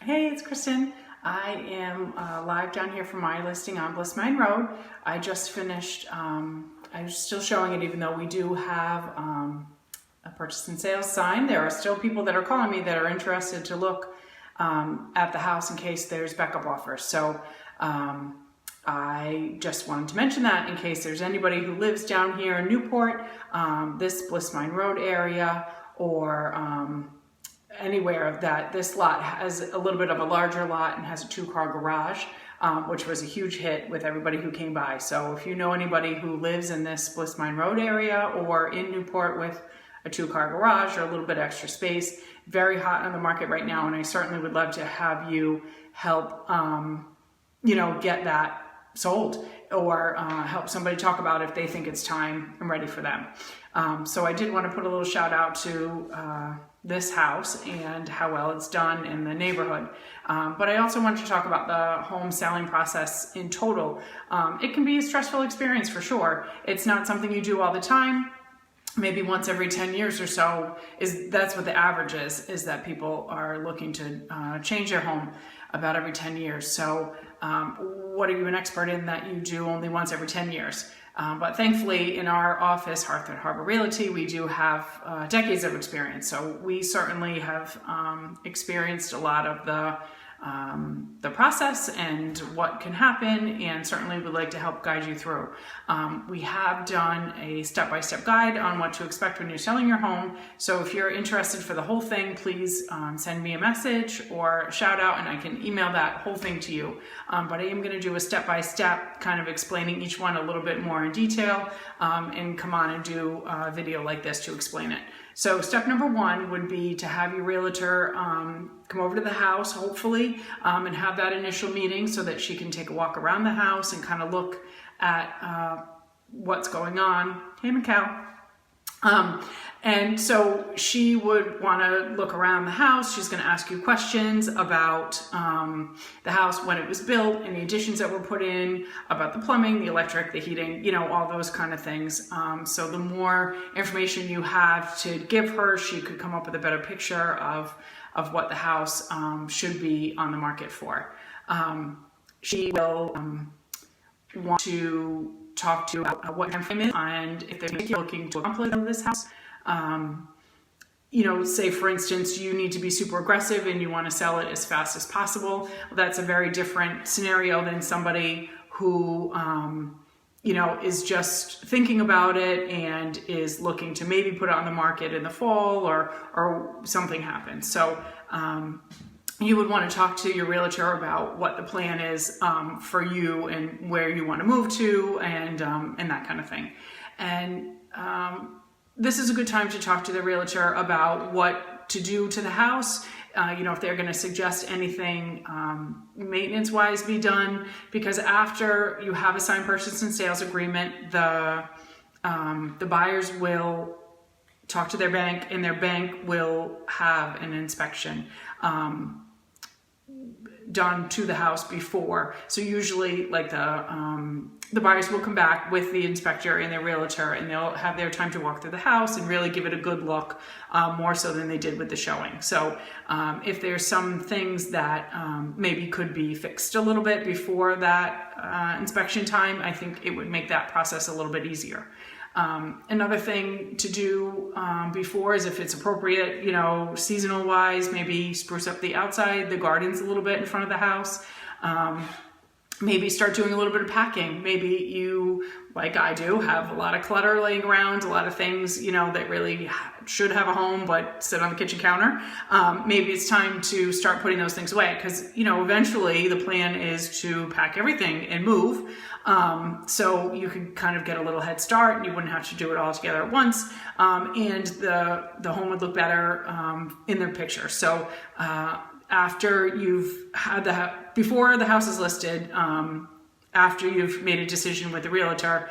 Hey, it's Kristen. I am live down here for my listing on Bliss Mine Road. I just finished, I'm still showing it even though we do have a purchase and sales sign. There are still people that are calling me that are interested to look at the house in case there's backup offers. So I just wanted to mention that in case there's anybody who lives down here in Newport, this Bliss Mine Road area, or anywhere that this lot has a little bit of a larger lot and has a 2-car garage, which was a huge hit with everybody who came by. So if you know anybody who lives in this Bliss Mine Road area or in Newport with a 2-car garage or a little bit extra space, very hot on the market right now, and I certainly would love to have you help get that sold, or help somebody talk about if they think it's time and ready for them. So I did want to put a little shout out to this house and how well it's done in the neighborhood. But I also wanted to talk about the home selling process in total. It can be a stressful experience for sure. It's not something you do all the time. Maybe once every 10 years or so, that's what the average is that people are looking to change their home about every 10 years. So what are you an expert in that you do only once every 10 years? But thankfully in our office, Hearth Harbor Reality, we do have decades of experience. So we certainly have experienced a lot of the process and what can happen, and certainly would like to help guide you through. We have done a step-by-step guide on what to expect when you're selling your home. So if you're interested for the whole thing, please send me a message or shout out and I can email that whole thing to you. But I am going to do a step-by-step kind of explaining each one a little bit more in detail, and come on and do a video like this to explain it. So step number 1 would be to have your realtor come over to the house, hopefully, and have that initial meeting so that she can take a walk around the house and kind of look at what's going on. Hey, Mikal. And so she would want to look around the house. She's going to ask you questions about the house, when it was built, any additions that were put in, about the plumbing, the electric, the heating, all those kind of things. So the more information you have to give her, she could come up with a better picture of what the house should be on the market for. She will want to talk to you about what time frame is and if they're looking to accomplish in this house. Say for instance, you need to be super aggressive and you want to sell it as fast as possible. That's a very different scenario than somebody who, is just thinking about it and is looking to maybe put it on the market in the fall or something happens. So, you would want to talk to your realtor about what the plan is for you and where you want to move to and that kind of thing. And this is a good time to talk to the realtor about what to do to the house. If they're going to suggest anything maintenance-wise be done, because after you have a signed purchase and sales agreement, the buyers will talk to their bank, and their bank will have an inspection done to the house before. So usually the buyers will come back with the inspector and their realtor, and they'll have their time to walk through the house and really give it a good look, more so than they did with the showing. So if there's some things that maybe could be fixed a little bit before that inspection time, I think it would make that process a little bit easier. Another thing to do before is, if it's appropriate, seasonal wise, maybe spruce up the outside, the gardens a little bit in front of the house. Maybe start doing a little bit of packing. Maybe you, like I do, have a lot of clutter laying around, a lot of things, that really should have a home but sit on the kitchen counter. Maybe it's time to start putting those things away, because, eventually the plan is to pack everything and move. So you could kind of get a little head start, and you wouldn't have to do it all together at once. And the home would look better in their picture. So after you've had before the house is listed, after you've made a decision with the realtor,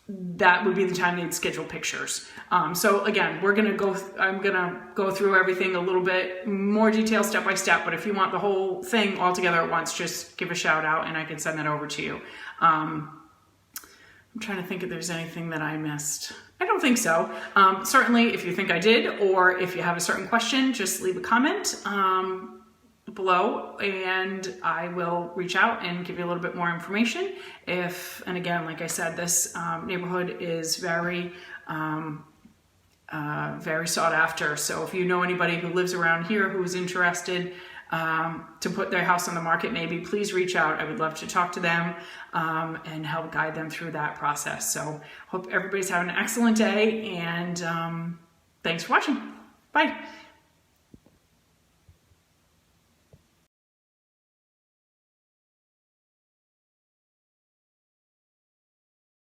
that would be the time they'd schedule pictures. So again, I'm gonna go through everything a little bit more detail, step by step, but if you want the whole thing all together at once, just give a shout out and I can send that over to you. I'm trying to think if there's anything that I missed. I don't think so. Certainly if you think I did, or if you have a certain question, just leave a comment. below and I will reach out and give you a little bit more information. And again, like I said, this neighborhood is very sought after. So if you know anybody who lives around here who's interested to put their house on the market, maybe please reach out. I would love to talk to them and help guide them through that process. So hope everybody's having an excellent day, and thanks for watching. Bye.